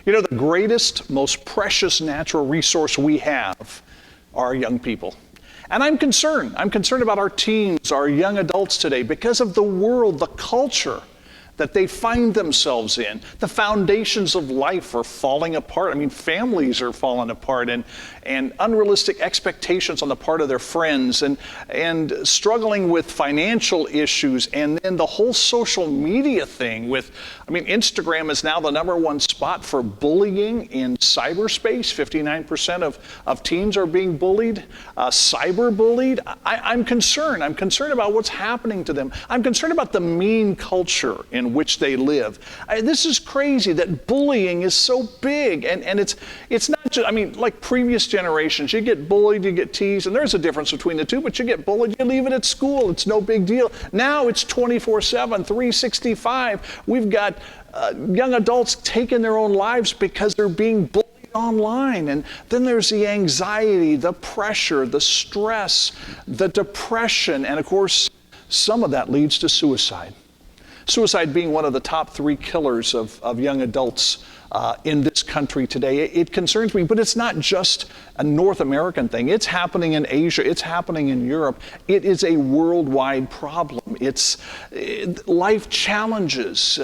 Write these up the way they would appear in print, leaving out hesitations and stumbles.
You know, the greatest, most precious natural resource we have are young people. And I'm concerned. I'm concerned about our teens, our young adults today, because of the world, the culture that they find themselves in. The foundations of life are falling apart. I mean, families are falling apart, and unrealistic expectations on the part of their friends, and struggling with financial issues, and then the whole social media thing with, I mean, Instagram is now the #1 spot for bullying in cyberspace. 59% of teens are being bullied, cyber bullied. I'm concerned. I'm concerned about what's happening to them. I'm concerned about the mean culture in which they live. This is crazy that bullying is so big, and it's not just, I mean, like previous generations, you get bullied, you get teased, and there's a difference between the two, but you get bullied, you leave it at school, it's no big deal. Now it's 24/7, 365. We've got young adults taking their own lives because they're being bullied online. And then there's the anxiety, the pressure, the stress, the depression, and of course, some of that leads to suicide. Suicide being one of the top 3 killers of young adults in this country today. It concerns me, but it's not just a North American thing. It's happening in Asia. It's happening in Europe. It is a worldwide problem. It's life challenges.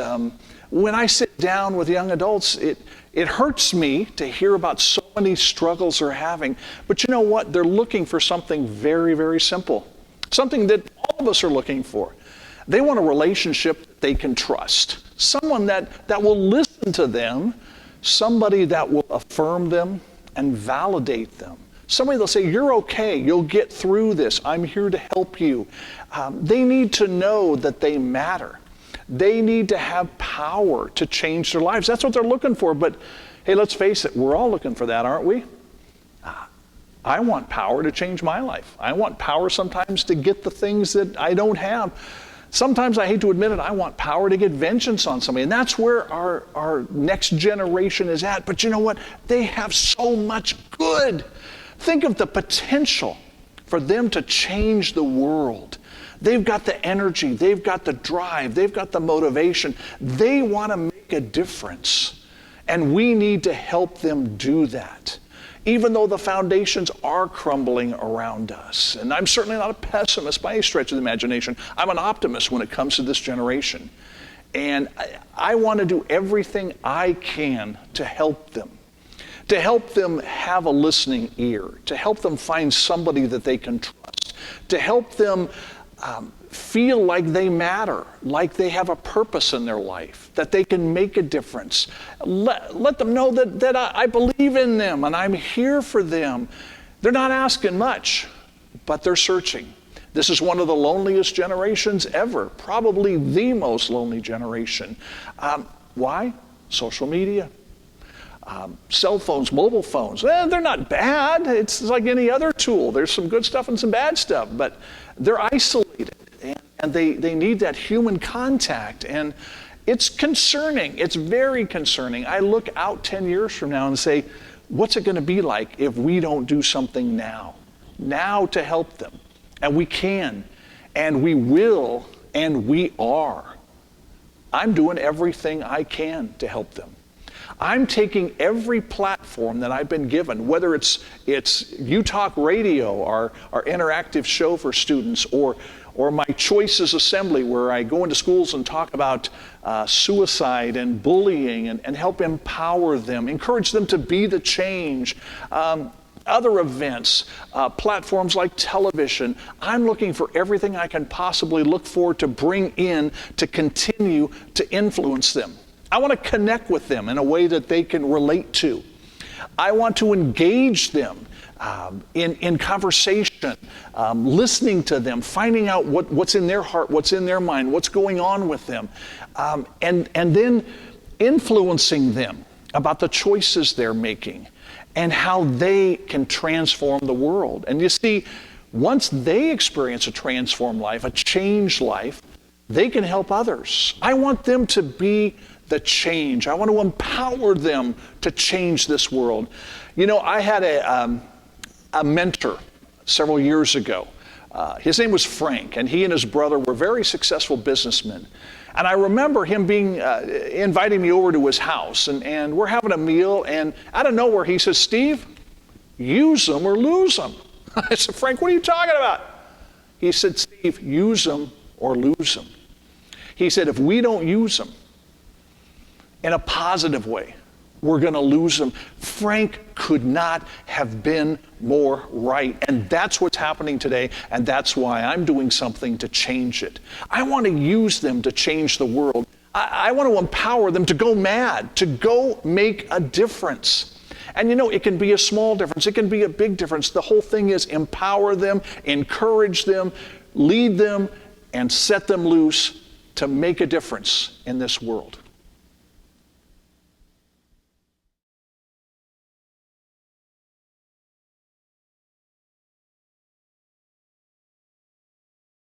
When I sit down with young adults, it hurts me to hear about so many struggles they're having. But you know what? They're looking for something very, very simple. Something that all of us are looking for. They want a relationship that they can trust. Someone that will listen to them. Somebody that will affirm them and validate them. Somebody that'll say, you're okay, you'll get through this, I'm here to help you. They need to know that they matter. They need to have power to change their lives. That's what they're looking for. But hey, let's face it, we're all looking for that, aren't we? I want power to change my life. I want power sometimes to get the things that I don't have. Sometimes, I hate to admit it, I want power to get vengeance on somebody. And that's where our next generation is at. But you know what? They have so much good. Think of the potential for them to change the world. They've got the energy, they've got the drive, they've got the motivation. They want to make a difference. And we need to help them do that, even though the foundations are crumbling around us. And I'm certainly not a pessimist by any stretch of the imagination. I'm an optimist when it comes to this generation. And I want to do everything I can to help them have a listening ear, to help them find somebody that they can trust, to help them feel like they matter, like they have a purpose in their life, that they can make a difference. Let them know that I believe in them and I'm here for them. They're not asking much, but they're searching. This is one of the loneliest generations ever, probably the most lonely generation. Why? Social media. Cell phones, mobile phones, they're not bad. It's like any other tool. There's some good stuff and some bad stuff, but they're isolated and they need that human contact. And it's concerning. It's very concerning. I look out 10 years from now and say, what's it going to be like if we don't do something now to help them? And we can, and we will, and we are. I'm doing everything I can to help them. I'm taking every platform that I've been given, whether it's You Talk Radio, our interactive show for students, or my Choices Assembly, where I go into schools and talk about suicide and bullying and help empower them, encourage them to be the change. Other events, platforms like television. I'm looking for everything I can possibly look for to bring in to continue to influence them. I want to connect with them in a way that they can relate to. I want to engage them in conversation, listening to them, finding out what's in their heart, what's in their mind, what's going on with them, and then influencing them about the choices they're making and how they can transform the world. And you see, once they experience a transformed life, a changed life, they can help others. I want them to be the change. I want to empower them to change this world. You know, I had a mentor several years ago. His name was Frank, and he and his brother were very successful businessmen. And I remember him inviting me over to his house, and we're having a meal, and out of nowhere he says, "Steve, use them or lose them." I said, "Frank, what are you talking about?" He said, "Steve, use them or lose them." He said, "If we don't use them in a positive way, we're going to lose them." Frank could not have been more right. And that's what's happening today, and that's why I'm doing something to change it. I want to use them to change the world. I want to empower them to go mad, to go make a difference. And it can be a small difference. It can be a big difference. The whole thing is empower them, encourage them, lead them, and set them loose to make a difference in this world.